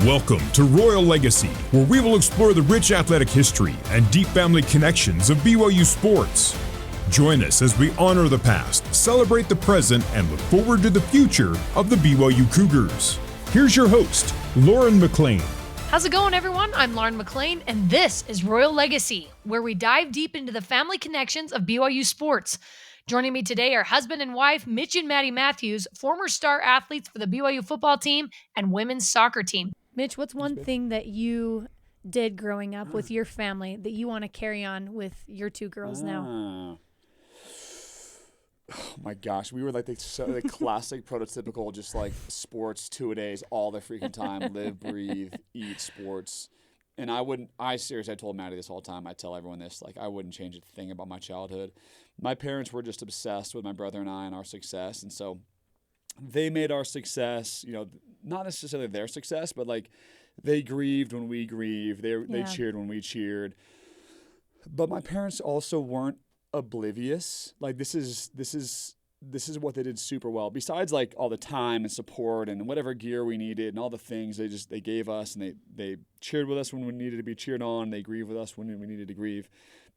Welcome to Royal Legacy, where we will explore the rich athletic history and deep family connections of BYU sports. Join us as we honor the past, celebrate the present, and look forward to the future of the BYU Cougars. Here's your host, Lauren McLean. How's it going, everyone? I'm Lauren McLean, and this is Royal Legacy, where we dive deep into the family connections of BYU sports. Joining me today are husband and wife Mitch and Maddie Mathews, former star athletes for the BYU football team and women's soccer team. Mitch, what's one thing that you did growing up with your family that you want to carry on with your two girls now? Oh my gosh, we were like the classic prototypical, just like sports 2-a-days all the freaking time, live, breathe, eat sports. And I seriously, I told Maddie this all the time. I tell everyone this, like I wouldn't change a thing about my childhood. My parents were just obsessed with my brother and I and our success. And so they made our success, not necessarily their success, but like they grieved when we grieved. They cheered when we cheered. But my parents also weren't oblivious. Like this is what they did super well. Besides like all the time and support and whatever gear we needed and all the things they gave us, and they cheered with us when we needed to be cheered on. They grieved with us when we needed to grieve.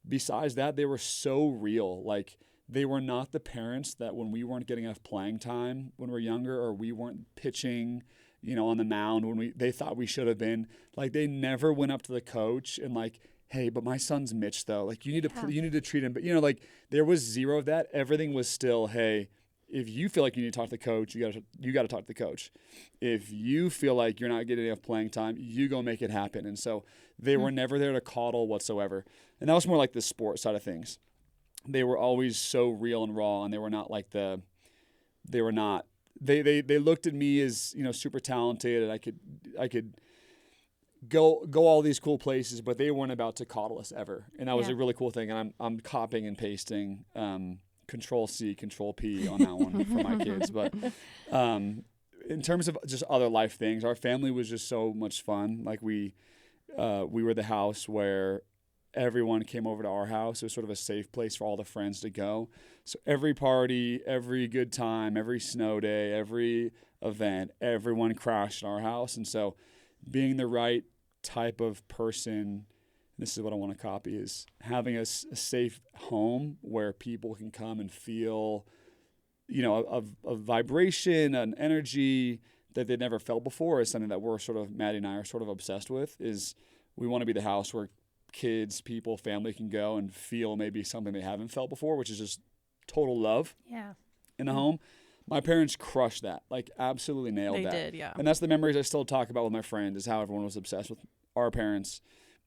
Besides that, they were so real. Like they were not the parents that when we weren't getting enough playing time when we were younger, or we weren't pitching, on the mound when they thought we should have been. Like they never went up to the coach and like, hey, but my son's Mitch though. Like you need to treat him. But like there was zero of that. Everything was still, hey, if you feel like you need to talk to the coach, you got to talk to the coach. If you feel like you're not getting enough playing time, you go make it happen. And so they were never there to coddle whatsoever. And that was more like the sport side of things. They were always so real and raw, and they were not like they looked at me as, super talented, and I could go all these cool places, but they weren't about to coddle us ever. And that was a really cool thing. And I'm copying and pasting Control C, Control P on that one for my kids. But in terms of just other life things, our family was just so much fun. Like we were the house where everyone came over to our house. It was sort of a safe place for all the friends to go. So every party, every good time, every snow day, every event, everyone crashed in our house. And so being the right type of person, this is what I want to copy, is having a safe home where people can come and feel, a vibration, an energy that they'd never felt before, is something that Maddie and I are sort of obsessed with. Is we want to be the house where kids, people, family can go and feel maybe something they haven't felt before, which is just total love in the home. My parents crushed that, like absolutely nailed that. They did, yeah. And that's the memories I still talk about with my friends, is how everyone was obsessed with our parents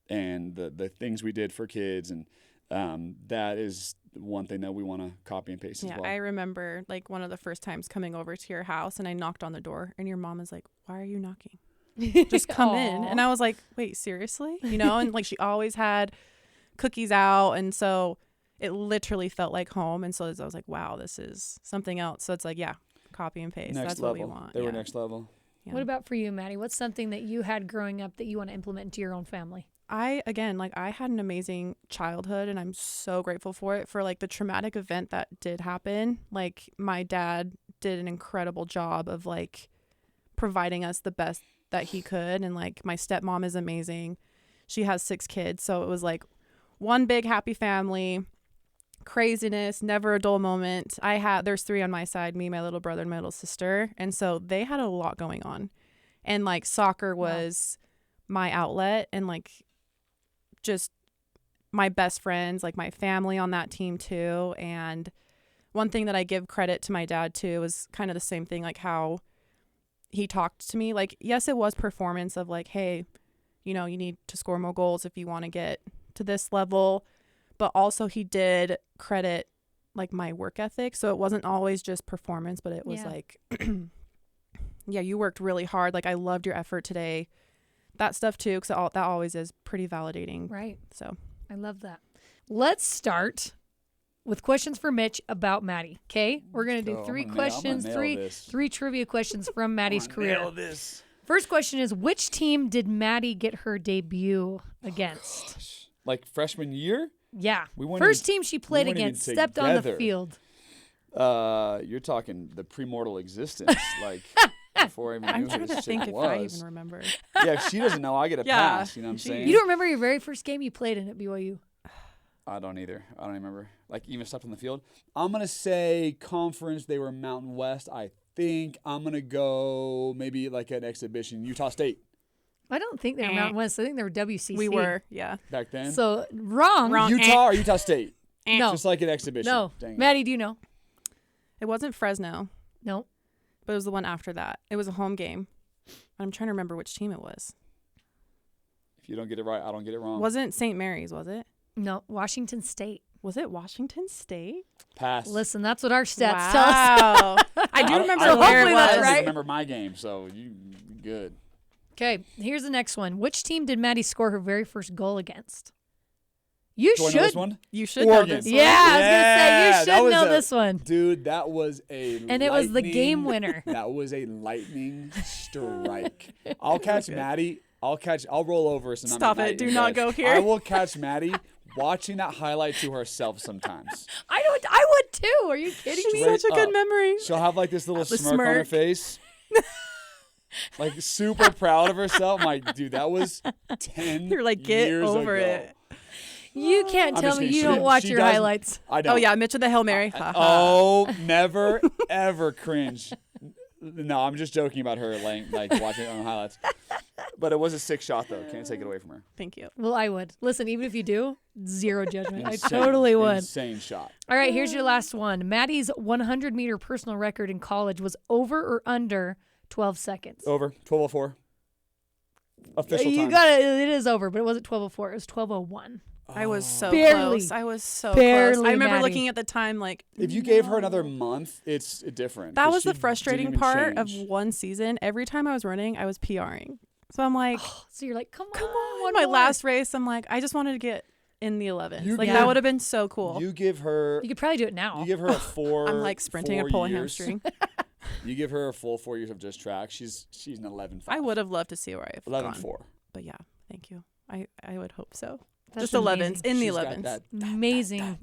and the things we did for kids. And that is one thing that we want to copy and paste as well. I remember like one of the first times coming over to your house, and I knocked on the door, and your mom was like, "Why are you knocking? Just come in." And I was like, wait, seriously? And like she always had cookies out. And so it literally felt like home. And so I was like, wow, this is something else. So it's like, copy and paste. That's level. What we want. They were next level. Yeah. What about for you, Maddie? What's something that you had growing up that you want to implement into your own family? I had an amazing childhood, and I'm so grateful for it. For like the traumatic event that did happen, like my dad did an incredible job of like providing us the best that he could. And like my stepmom is amazing. She has 6 kids. So it was like one big happy family, craziness, never a dull moment. There's 3 on my side, me, my little brother, and my little sister. And so they had a lot going on. And like soccer was my outlet, and like just my best friends, like my family on that team too. And one thing that I give credit to my dad too was kind of the same thing, like how he talked to me. Like, yes, it was performance of like, hey, you need to score more goals if you want to get to this level. But also he did credit like my work ethic. So it wasn't always just performance, but it was like, you worked really hard. Like I loved your effort today. That stuff too, because that always is pretty validating. Right. So I love that. Let's start with questions for Mitch about Maddie. Okay, we're gonna do 3 questions, three trivia questions from Maddie's career. Nail this. First question is, which team did Maddie get her debut against? Like freshman year? Yeah. First team she played against, stepped on the field. You're talking the premortal existence. Like before I even I'm knew trying who to this think chick if I was. even remember. Yeah, if she doesn't know, I get a Yeah, pass. You know what I'm saying? You don't remember your very first game you played in at BYU? I don't either. I don't remember. Like, even stepped on the field. I'm going to say conference. They were Mountain West, I think. I'm going to go maybe like an exhibition. Utah State I don't think they were Mountain West. I think they were WCC. We were, yeah. back then. So wrong. Wrong. Utah or Utah State? No. Just like an exhibition. No. Dang it. Maddie, do you know? It wasn't Fresno, No. but it was the one after that. It was a home game. I'm trying to remember which team it was. If you don't get it right, I don't get it wrong. Wasn't St. Mary's, was it? No. Washington State. Was it Washington State? Pass. Listen, that's what our stats tell us. Wow. I do remember I where hopefully it that's was. right. remember my game, so you good. Okay, here's the next one. Which team did Maddie score her very first goal against? You Do I know should. this one? You should know Oregon. this Yeah, one. I was going to say, Yeah, you that should was know a- this one. Dude, that was And it was the game winner. That was a lightning strike. I'll catch Maddie. I'll roll over. So Stop it. Do not go here. I will catch Maddie watching that highlight to herself sometimes. I would too. Are you kidding me? Straight Such a good up. memory. She'll have like this little The smirk on her smirk. face. Like super proud of herself. I'm like, dude, that was 10 You're like, get years over ago. it. You can't I'm tell just me kidding. you She- don't watch she your does- highlights. I don't. Oh, yeah. Mitch with the Hail Mary. Ha, ha. Oh, never, ever cringe. No, I'm just joking about her like watching her own highlights. But it was a sick shot, though. Can't take it away from her. Thank you. Well, I would. Listen, even if you do, zero judgment. I Insane, totally would. Insane shot. All right, here's your last one. Maddie's 100-meter personal record in college was over or under 12 seconds. Over. 12:04. Official You time. got it. It is over, but it wasn't 12:04. It was 12:01. I was so Barely. close. I was so Barely, close. I remember Maddie. looking at the time like, If you gave her another month, it's different. that 'cause was she the didn't frustrating even part of change. one season. Every time I was running, I was PRing. So I'm like, So you're like, come on. on my last race, I'm like, I just wanted to get in the 11s. You Like, get- that would have been so cool. You give her. You could probably do it now. You give her a 4. I'm like sprinting and 4 pulling years. hamstring. You give her a full 4 years of just track. She's an 11.5. I would have loved to see where I've 11.4. gone. But yeah, thank you. I would hope so. That's Just 11s, amazing. in the She's got 11s. that- Amazing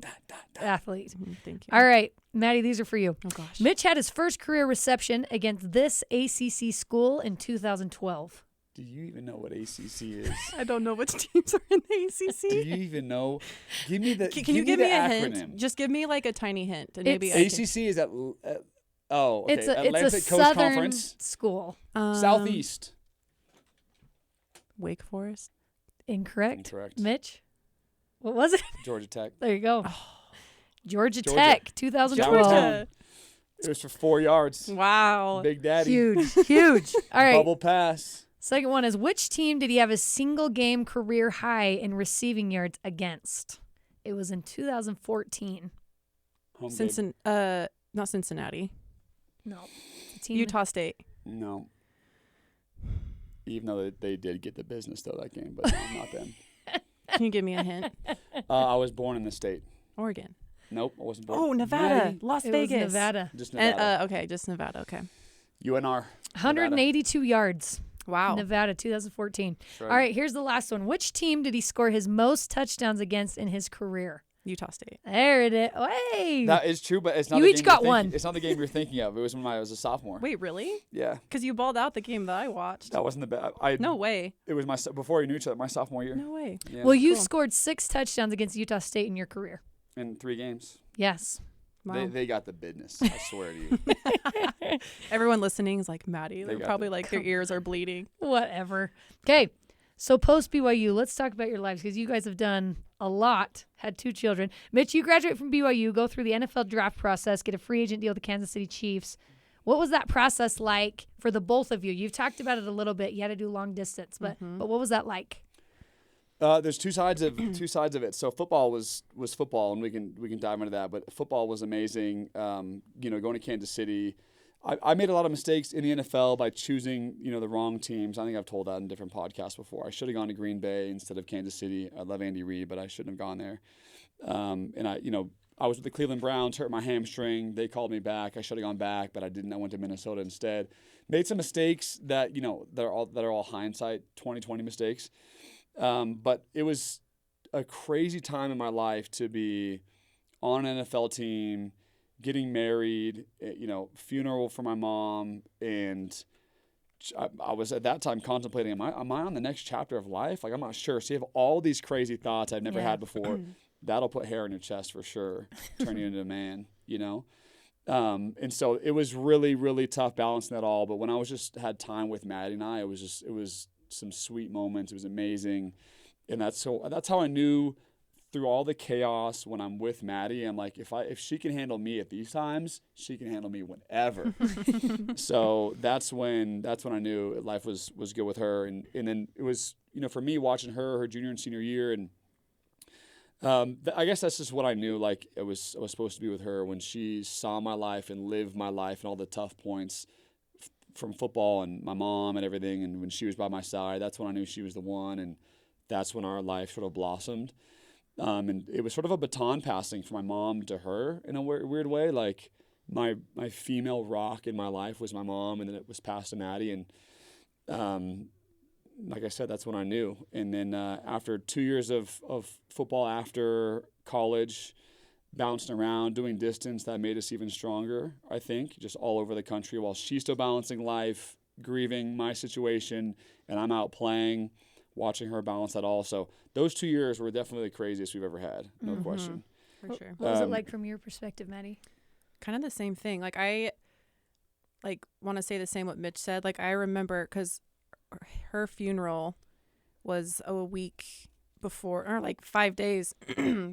athlete. Thank you. All right, Maddie, these are for you. Oh, gosh. Mitch had his first career reception against this ACC school in 2012. Do you even know what ACC is? I don't know which teams are in the Do ACC. you even know? Give me the. Can you give the me a acronym. hint? Just give me like a tiny hint, and It's- maybe I ACC is at. Oh, okay. It's a Atlantic Coast southern Conference, school. can. Southeast. Wake Forest. Incorrect. Incorrect. Mitch, what was it? Georgia Tech. There you go. Georgia Georgia. Tech, 2012. Georgia. It was for 4 yards. Wow. Big Daddy. Huge, huge. All right. Bubble pass. Second one is, which team did he have a single game career high in receiving yards against? It was in 2014. Home game. Not Cincinnati. No. It's a team Utah State. No. Even though they did get the business though that game, but no, not them. Can you give me a hint? I was born in the state. Oregon. Nope, I wasn't born. Oh, Nevada. Maddie, Las It Vegas. was Nevada. just And, Nevada. okay, just Nevada. Okay. UNR. 182 yards. Wow. Nevada, 2014. That's right. All right, here's the last one. Which team did he score his most touchdowns against in his career? Utah State. There it is. Hey. That is true, but it's not. You the each game got you're thinking- one. It's not the game you're thinking of. It was when I was a sophomore. Wait, really? Yeah, Because you balled out the game that I watched. that wasn't the bad. No way. It was before we knew each other. My sophomore year. No way. Yeah. Well, you Cool. scored 6 touchdowns against Utah State in your career. in 3 games. Yes. Wow. They got the business. I swear to you. Everyone listening is like, Maddie. They're got probably the- like, their ears are bleeding. Whatever. Okay. So post BYU, let's talk about your lives because you guys have done a lot, had 2 children. Mitch, you graduate from BYU, go through the NFL draft process, get a free agent deal with the Kansas City Chiefs. What was that process like for the both of you? You've talked about it a little bit. You had to do long distance, but what was that like? There's two sides of it. So football was football, and we can dive into that. But football was amazing. Going to Kansas City, I made a lot of mistakes in the NFL by choosing the wrong teams. I think I've told that in different podcasts before. I should have gone to Green Bay instead of Kansas City. I love Andy Reid, but I shouldn't have gone there. And I was with the Cleveland Browns, hurt my hamstring. They called me back. I should have gone back, but I didn't. I went to Minnesota instead. Made some mistakes that that are all hindsight 2020 mistakes. But it was a crazy time in my life to be on an NFL team, getting married, funeral for my mom, and I was at that time contemplating, am I on the next chapter of life? Like, I'm not sure. So you have all these crazy thoughts I've never had before. That'll put hair on your chest for sure, turn you into a man, you know? And so it was really, really tough balancing that all. But when I had time with Maddie and I, it was some sweet moments. It was amazing. And that's how I knew through all the chaos when I'm with Maddie, I'm like, if she can handle me at these times, she can handle me whenever. So that's when I knew life was good with her. And then it was, for me watching her junior and senior year, and I guess that's just what I knew. Like I was supposed to be with her when she saw my life and lived my life and all the tough points from football and my mom and everything. And when she was by my side, that's when I knew she was the one. And that's when our life sort of blossomed. And it was sort of a baton passing from my mom to her in a weird way. Like my female rock in my life was my mom, and then it was passed to Maddie. And like I said, that's when I knew. And then after 2 years of football after college, bouncing around, doing distance, that made us even stronger, I think, just all over the country while she's still balancing life, grieving my situation, and I'm out playing, watching her balance that all. So those 2 years were definitely the craziest we've ever had, no question. For sure. What was it like from your perspective, Maddie? Kind of the same thing. Like I want to say the same what Mitch said. Like I remember because her funeral was a week before, or like 5 days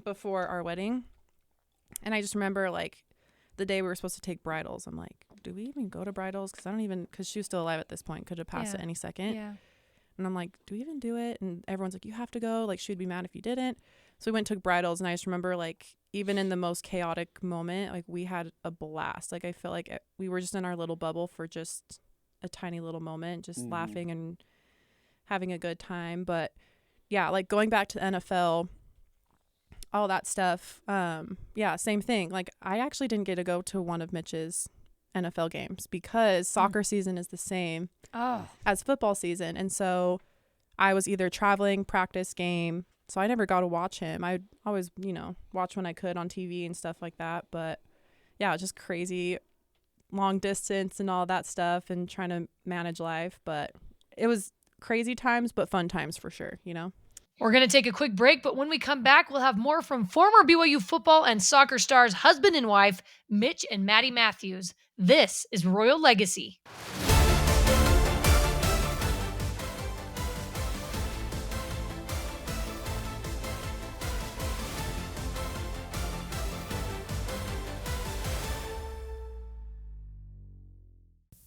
before our wedding. And I just remember like the day we were supposed to take bridals. I'm like, do we even go to bridals? Because she was still alive at this point, could have passed at any second. Yeah. And I'm like, do we even do it? And everyone's like, you have to go. Like, she'd be mad if you didn't. So we went and took bridals. And I just remember, like, even in the most chaotic moment, like, we had a blast. Like, I feel like we were just in our little bubble for just a tiny little moment, just laughing and having a good time. But, yeah, like, going back to the NFL, all that stuff, yeah, same thing. Like, I actually didn't get to go to one of Mitch's NFL games because soccer season is the same as football season. And so I was either traveling, practice, game. So I never got to watch him. I always, watch when I could on TV and stuff like that. But yeah, just crazy long distance and all that stuff and trying to manage life. But it was crazy times, but fun times for sure, We're going to take a quick break, but when we come back, we'll have more from former BYU football and soccer stars, husband and wife, Mitch and Maddie Mathews. This is Royal Legacy.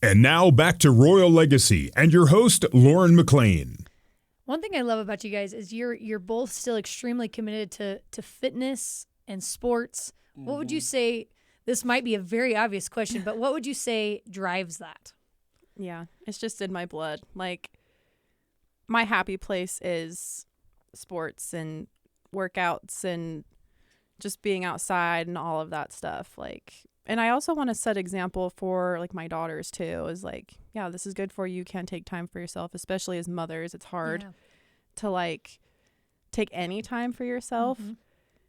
And now back to Royal Legacy and your host, Lauren McLean. One thing I love about you guys is you're both still extremely committed to fitness and sports. What would you say, this might be a very obvious question, but what would you say drives that? Yeah, it's just in my blood. Like, my happy place is sports and workouts and just being outside and all of that stuff. Like, and I also want to set example for like my daughters too, is like, yeah, this is good for you. You can take time for yourself, especially as mothers. It's hard to like take any time for yourself.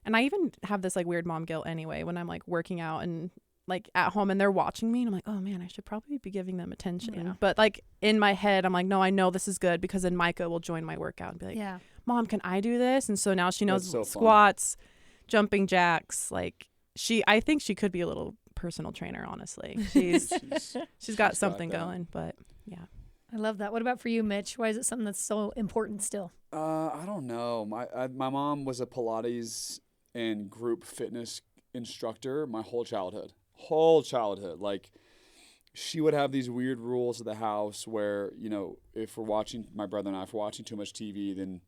And I even have this like weird mom guilt anyway when I'm like working out and like at home and they're watching me and I'm like, oh man, I should probably be giving them attention. Yeah. But like in my head, I'm like, no, I know this is good because then Micah will join my workout and be like, Mom, can I do this? And so now she knows squats, jumping jacks. Like I think she could be a little personal trainer, honestly. She's got something going, but yeah. I love that. What about for you, Mitch? Why is it something that's so important still? I don't know. My mom was a Pilates and group fitness instructor my whole childhood. Like, she would have these weird rules of the house where, if we're watching, my brother and I, if we're watching too much TV, then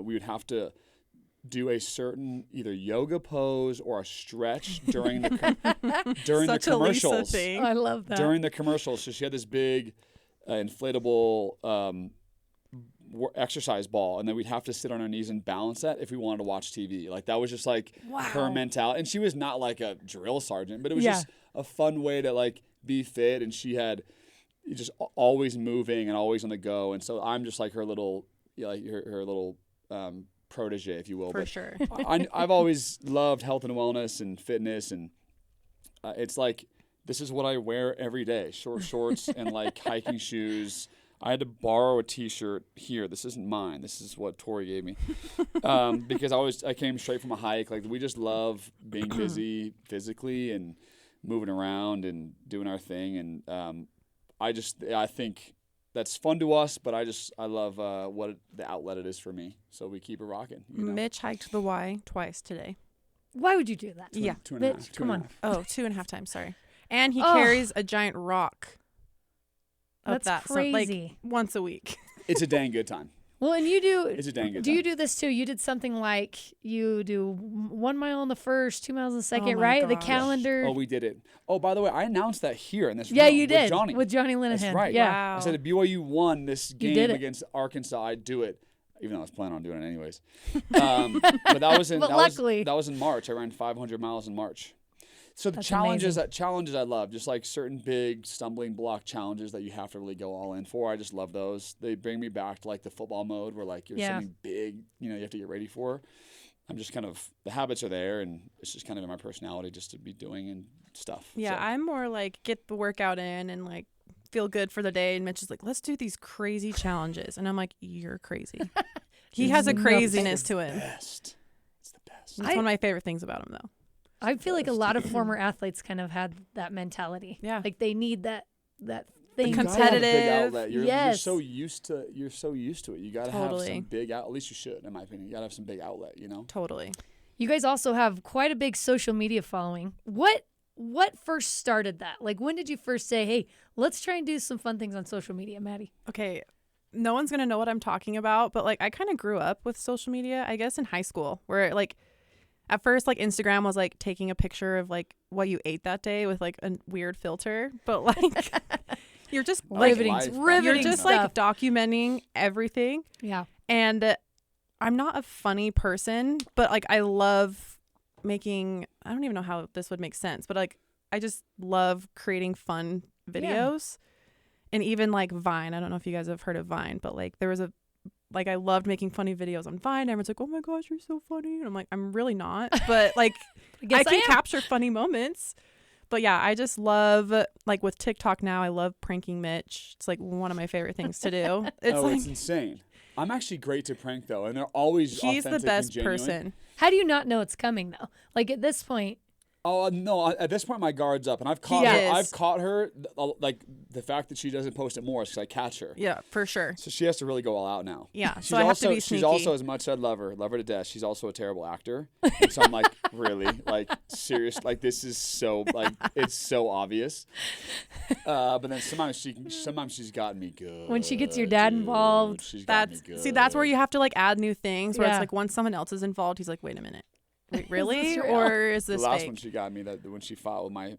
we would have to do a certain either yoga pose or a stretch during the the commercials. I love that. During the commercials, so she had this big inflatable exercise ball, and then we'd have to sit on our knees and balance that if we wanted to watch TV. Like, that was just like her mentality. And she was not like a drill sergeant, but it was just a fun way to like be fit. And she had just always moving and always on the go. And so I'm just like her little, her little protege, if you will. For sure. I've always loved health and wellness and fitness, and it's like this is what I wear every day. Short shorts and like hiking shoes. I had to borrow a T-shirt here. This isn't mine. This is what Tori gave me. Because I came straight from a hike. Like, we just love being busy physically and moving around and doing our thing. And I think that's fun to us, but I love what the outlet it is for me. So we keep it rocking. You know? Mitch hiked the Y twice today. Why would you do that? Two and a half. Mitch, come on. Oh, 2.5 times, sorry. And he carries a giant rock. That's crazy. Like once a week. It's a dang good time. Well, and you do. It's a dang good Do time. you do this too? You did something like you do 1 mile on the first, 2 miles on the second, my right? The gosh. calendar. Oh, we did it. Oh, by the way, I announced that here in this Yeah, room you did. with Johnny. Linehan. That's right. Yeah. Wow. I said if BYU won this You game did it. against Arkansas, I'd do it. Even though I was planning on doing it anyways. But that was in But luckily. that was in March. I ran 500 miles in March. So the That's challenges amazing. I love, just like certain big stumbling block challenges that you have to really go all in for. I just love those. They bring me back to like the football mode where like you're something big, you have to get ready for. I'm just kind of, the habits are there, and it's just kind of in my personality just to be doing and stuff. Yeah, So. I'm more like get the workout in and like feel good for the day. And Mitch is like, let's do these crazy challenges. And I'm like, you're crazy. He has a nuts. craziness to him. Best. It's the best. That's one of my favorite things about him, though. I feel like a lot of former athletes kind of had that mentality. Yeah. Like they need that thing. You gotta have a big competitive. outlet. You're Yes. so used to it. You got to have Totally. some big out. At least you should, in my opinion. You got to have some big outlet. Totally. You guys also have quite a big social media following. What first started that? Like, when did you first say, "Hey, let's try and do some fun things on social media," Maddie? Okay. No one's going to know what I'm talking about, but like I kind of grew up with social media, I guess, in high school, where like at first, like Instagram was like taking a picture of like what you ate that day with like a weird filter, but like you're just Riveting, life, riveting you're just stuff. like documenting everything. Yeah. And I'm not a funny person, but like I love making, I don't even know how this would make sense, but like I just love creating fun videos. And even like Vine, I don't know if you guys have heard of Vine, but like there was I loved making funny videos on Vine. Everyone's like, oh my gosh, you're so funny. And I'm like, I'm really not, but like I can capture funny moments. But yeah, I just love, like with TikTok now, I love pranking Mitch. It's like one of my favorite things to do. It's insane. I'm actually great to prank though, and they're always He's the authentic best and genuine. person. How do you not know it's coming though? Like at this point. Oh no! At this point, my guard's up, and I've caught He her. is. I've caught her. Like the fact that she doesn't post it more is because I catch her. Yeah, for sure. So she has to really go all out now. Yeah, She's so I have also, to be She's sneaky. also, as much as I love her to death, she's also a terrible actor. And so I'm like, really, like serious, like this is so like it's so obvious. But then sometimes she's gotten me good. When she gets your dad involved, she's got me good. That's where you have to like add new things. Where Yeah. it's like once someone else is involved, he's like, wait a minute, wait, really, this real? or is The this last fake? one she got me that when she fought with my.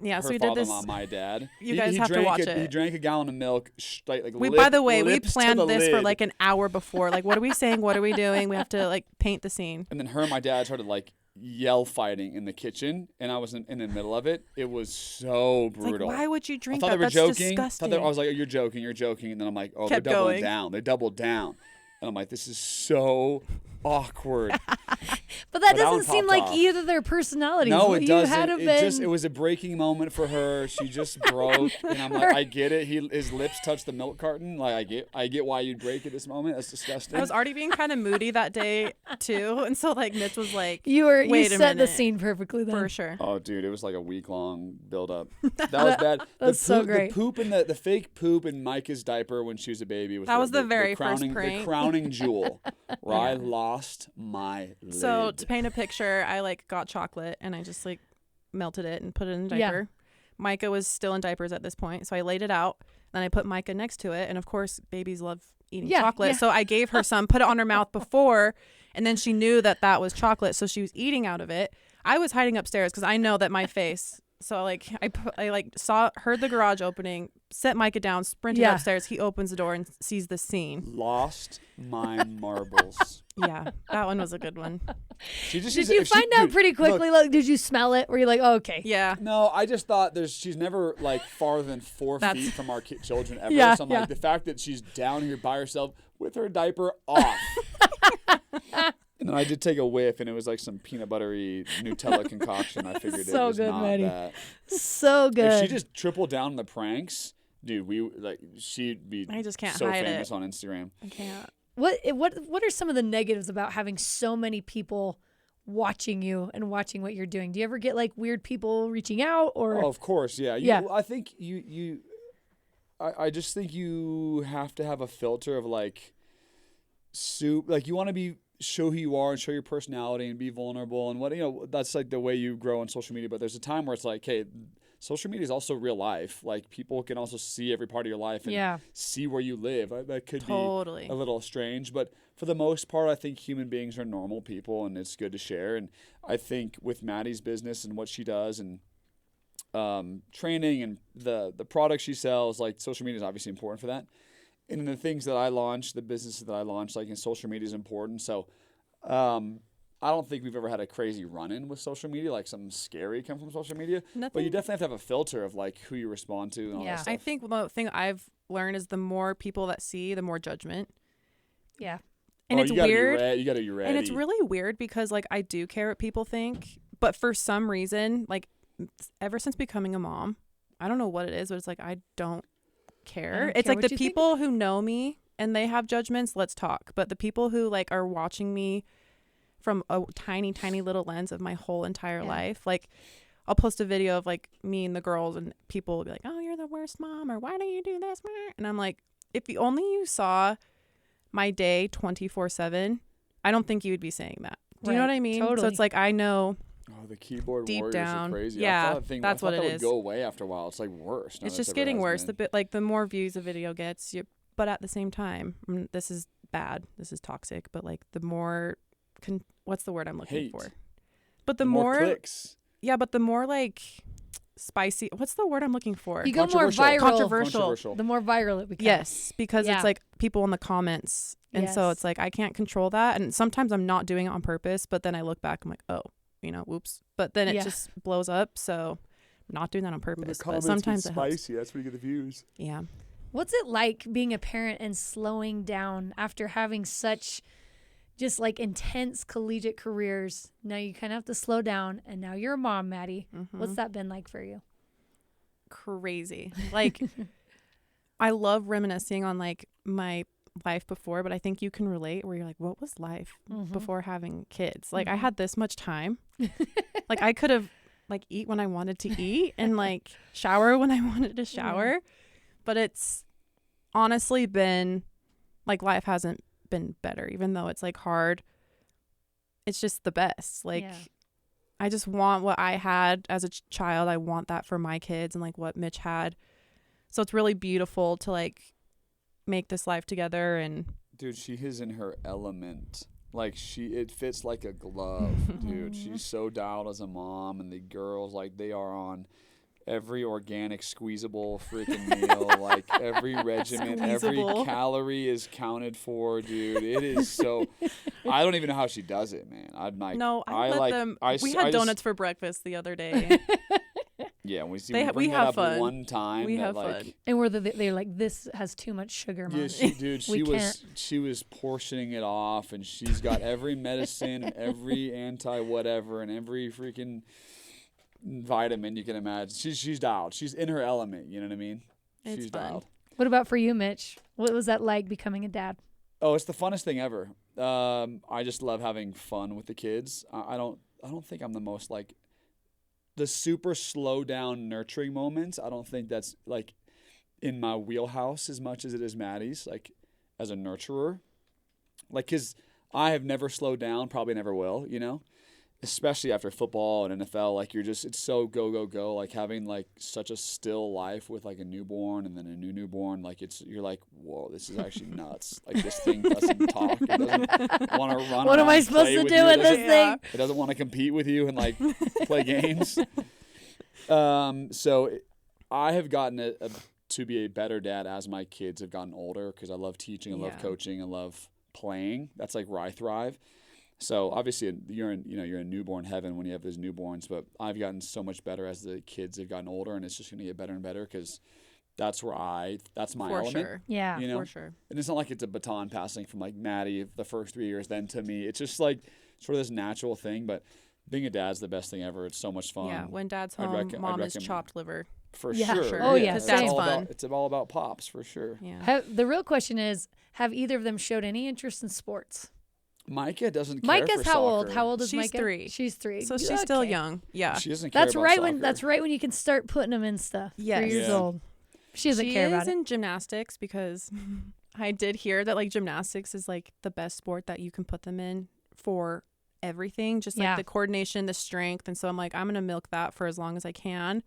Yeah, so her we did this. father-in-law, my dad. You guys have to watch He it. drank a gallon of milk. By the way, we lips to planned the this for lid. like an hour before. Like, what are we saying? What are we doing? We have to like paint the scene. And then her and my dad started like yell fighting in the kitchen, and I was in the middle of it. It was so It's like, brutal. why would you I drink thought that? they were That's joking. disgusting. I was like, oh, you're joking. And then I'm like, oh, Kept they're doubling going. down. They doubled down. And I'm like, this is so awkward. but that But that one doesn't seem popped like off. either their personalities. No, it You doesn't. had to been. It was a breaking moment for her. She just broke, and I'm like, I get it. His lips touched the milk carton. Like I get why you'd break at this moment. That's disgusting. I was already being kind of moody that day too, and so like Mitch was like, you Wait a set the minute. scene perfectly then. for sure. Oh, dude, it was like a week-long build-up. That was bad. That's so great. The poop and the fake poop in Micah's diaper when she was a baby was That was the very first crowning, prank. the crowning jewel. Where I lost my lid. So to paint a picture, I like got chocolate and I just like melted it and put it in a Yeah. diaper. Micah was still in diapers at this point, so I laid it out. Then I put Micah next to it, and of course, babies love eating Yeah, chocolate. yeah. So I gave her some, put it on her mouth before, and then she knew that was chocolate, so she was eating out of it. I was hiding upstairs because I know that my face. So like I heard the garage opening, set Micah down, sprinted Yeah. upstairs. He opens the door and sees the scene. Lost my marbles. Yeah, that one was a good one. Did Did you find out pretty quickly? Like, did you smell it? Were you like, oh, okay? Yeah. No, I just thought she's never like farther than 4 That's- feet from our children ever. Yeah, So I'm yeah. like, the fact that she's down here by herself with her diaper off. And then I did take a whiff, and it was like some peanut buttery Nutella concoction. I figured So it was good, not Maddie. that. So good. If she just tripled down on the pranks, dude, she'd be I just can't so hide famous it. on Instagram. I can't. What are some of the negatives about having so many people watching you and watching what you're doing? Do you ever get like weird people reaching out or? Oh, of course, yeah. Yeah. I think I just think you have to have a filter of like like you want to show who you are and show your personality and be vulnerable and that's like the way you grow on social media. But there's a time where it's like, hey, social media is also real life. Like people can also see every part of your life and see where you live. That could be a little strange, but for the most part, I think human beings are normal people and it's good to share. And I think with Maddie's business and what she does and training and the products she sells, like social media is obviously important for that. And the things that I launch, the businesses that I launch, like in social media is important. So I don't think we've ever had a crazy run-in with social media, like something scary come from social media. Nothing. But you definitely have to have a filter of like who you respond to and all that stuff. I think the thing I've learned is the more people that see, the more judgment. Yeah. And it's weird. You got to be ready. And it's really weird because like I do care what people think, but for some reason, like ever since becoming a mom, I don't know what it is, but it's like I don't care. It's like the people who know me and they have judgments, let's talk. But the people who like are watching me from a tiny, tiny little lens of my whole entire life, like I'll post a video of like me and the girls and people will be like, oh, you're the worst mom, or why don't you do this? And I'm like, if only you saw my day 24/7, I don't think you would be saying that. Do you know what I mean? Totally. So it's like, I know. Oh, the keyboard deep warriors down, are crazy. yeah, I thought that's what it would is. go away after a while. It's like worse. It's just getting worse. The more views a video gets, but at the same time, this is bad. This is toxic. But like the more, what's the word I'm looking for? But the more clicks. Yeah, but the more like spicy. What's the word I'm looking for? You go more viral. Controversial. The more viral it becomes. Yes, because it's like people in the comments, and so it's like I can't control that. And sometimes I'm not doing it on purpose, but then I look back, I'm like, oh, whoops. But then it just blows up. So I'm not doing that on purpose. But sometimes it spicy. That's where you get the views. Yeah. What's it like being a parent and slowing down after having such just like intense collegiate careers? Now you kind of have to slow down, and now you're a mom, Maddie. Mm-hmm. What's that been like for you? Crazy. Like I love reminiscing on like my life before, but I think you can relate where you're like, what was life before having kids? Like I had this much time. Like I could have like eat when I wanted to eat and like shower when I wanted to shower. But it's honestly been like life hasn't been better, even though it's like hard. It's just the best. Like I just want what I had as a child. I want that for my kids and like what Mitch had. So it's really beautiful to like make this life together. And dude, she is in her element. Like it fits like a glove, dude. She's so dialed as a mom, and the girls, like, they are on every organic squeezable freaking meal. Like every regimen, every calorie is counted for, dude. It is so. I don't even know how she does it, man. I'm like, no, I let them. We had donuts for breakfast the other day. Yeah, we we have up fun. One time. We have fun. And they're like, this has too much sugar, Mom. Yeah, she was portioning it off, and she's got every medicine and every anti-whatever and every freaking vitamin you can imagine. She's dialed. She's in her element, you know what I mean? She's fun. Dialed. What about for you, Mitch? What was that like becoming a dad? Oh, it's the funnest thing ever. I just love having fun with the kids. I don't think I'm the most like the super slow down nurturing moments. I don't think that's like in my wheelhouse as much as it is Maddie's, like as a nurturer. Like, 'cause I have never slowed down, probably never will, especially after football and NFL. Like it's so go, go, go. Like having like such a still life with like a newborn and then a newborn. Like you're like, whoa, this is actually nuts. Like this thing doesn't talk. It doesn't want to run. What am I supposed to do with this thing? It doesn't want to compete with you and like play games. So I have gotten to be a better dad as my kids have gotten older, because I love teaching, I love coaching, I love playing. That's like where I thrive. So obviously you're in newborn heaven when you have those newborns, but I've gotten so much better as the kids have gotten older, and it's just going to get better and better because that's my For element. sure. Yeah. You know? For sure. And it's not like it's a baton passing from like Maddie the first 3 years, then to me. It's just like sort of this natural thing. But being a dad's the best thing ever. It's so much fun. Yeah, when dad's I'd home, I'd mom is recommend- chopped liver. For Yeah. sure. Oh, yeah, It's same. all That's fun. about, it's all about pops, for sure. Yeah. The real question is, have either of them showed any interest in sports? Micah doesn't care Micah's for how old? soccer. How old is She's Micah? 3. She's 3. So she's still Okay. young. Yeah. She doesn't care That's about right soccer. when you can start putting them in stuff. Yes. 3 years Yeah. old. She doesn't care about is it. in gymnastics because I did hear that like gymnastics is like the best sport that you can put them in for everything, just like Yeah. the coordination, the strength. And so I'm like, I'm going to milk that for as long as I can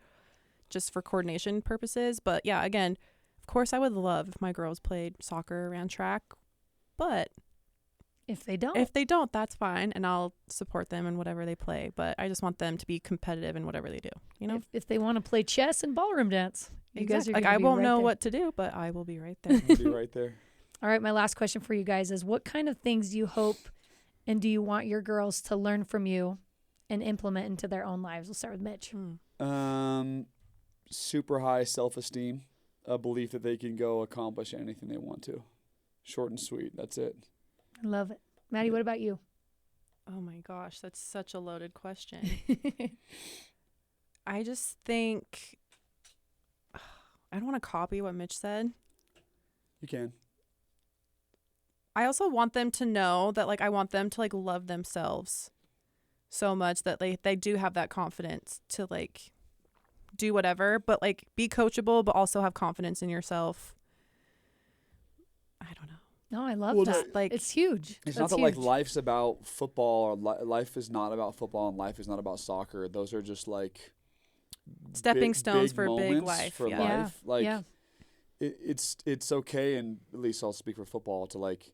just for coordination purposes. But yeah, again, of course I would love if my girls played soccer, ran track, but If they don't, if they don't, that's fine. And I'll support them in whatever they play. But I just want them to be competitive in whatever they do, you know? if they want to play chess and ballroom dance, you guys are Like gonna I be won't right know there. what to do, but I will be right there. We'll be right there. All right, my last question for you guys is, what kind of things do you hope and do you want your girls to learn from you and implement into their own lives? We'll start with Mitch. Super high self-esteem, a belief that they can go accomplish anything they want to. Short and sweet. That's it. I love it. Maddie, what about you? Oh my gosh, that's such a loaded question. I just think I don't want to copy what Mitch said. You can. I also want them to know that like I want them to like love themselves so much that they do have that confidence to like do whatever, but like be coachable but also have confidence in yourself. I don't know. No, I love Well, that. like, it's huge. It's That's not that like huge. life's about football or life is not about football and life is not about soccer. Those are just like Stepping big- stones big for big moments life. For Yeah. Yeah. life. Like Yeah. it's okay, and at least I'll speak for football, to like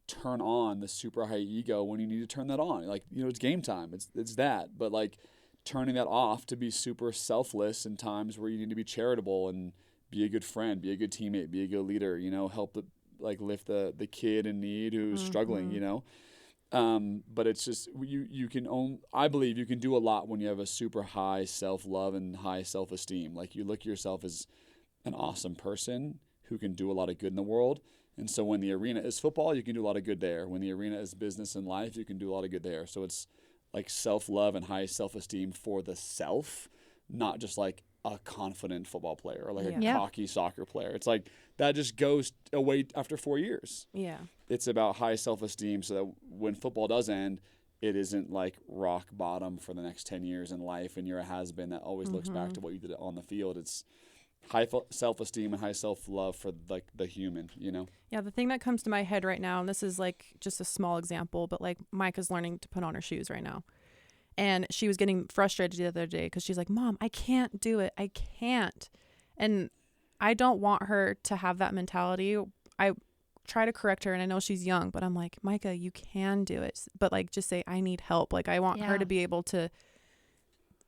turn on the super high ego when you need to turn that on. Like, you know, it's game time. It's that. But like turning that off to be super selfless in times where you need to be charitable and be a good friend, be a good teammate, be a good leader, you know, help lift the kid in need who's struggling, you know. But it's just you can I believe you can do a lot when you have a super high self-love and high self-esteem. Like you look at yourself as an awesome person who can do a lot of good in the world. And so when the arena is football, you can do a lot of good there. When the arena is business and life, you can do a lot of good there. So it's like self-love and high self-esteem for the self, not just like a confident football player or like a Yeah. cocky soccer player. It's like that just goes away after 4 years. Yeah. It's about high self-esteem so that when football does end, it isn't like rock bottom for the next 10 years in life and you're a has-been that always looks back to what you did on the field. It's high self-esteem and high self-love for like the human, you know? Yeah, the thing that comes to my head right now, and this is like just a small example, but like Micah's learning to put on her shoes right now. And she was getting frustrated the other day because she's like, Mom, I can't do it. I can't. And I don't want her to have that mentality. I try to correct her, and I know she's young, but I'm like, Micah, you can do it. But like, just say, I need help. Like, I want her Yeah. to be able to,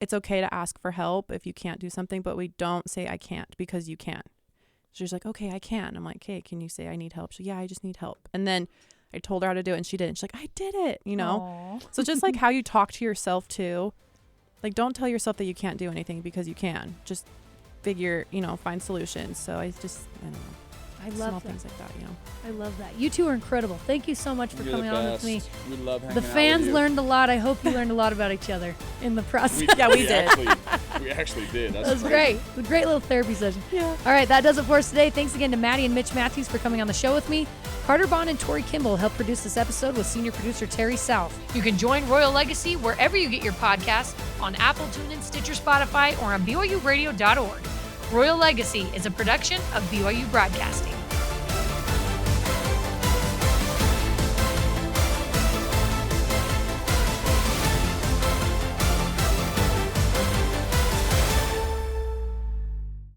it's okay to ask for help if you can't do something, but we don't say I can't because you can. She's like, okay, I can. I'm like, okay, can you say I need help? She's like, yeah, I just need help. And then I told her how to do it and she did. And she's like, I did it, you know? Aw. So just like how you talk to yourself too, like don't tell yourself that you can't do anything because you can. Just figure, find solutions. So I don't know. I Small love that. things like that, I love that. You two are incredible. Thank you so much for You're coming the on with me. best. We love hanging The out with fans you. learned a lot. I hope you learned a lot about each other in the process. Yeah, we did. We actually did. That's That was crazy. great. A great little therapy session. Yeah. All right, that does it for us today. Thanks again to Maddie and Mitch Mathews for coming on the show with me. Carter Bond and Tori Kimball helped produce this episode with senior producer Terry South. You can join Royal Legacy wherever you get your podcasts on Apple, TuneIn, Stitcher, Spotify, or on BYURadio.org. Royal Legacy is a production of BYU Broadcasting.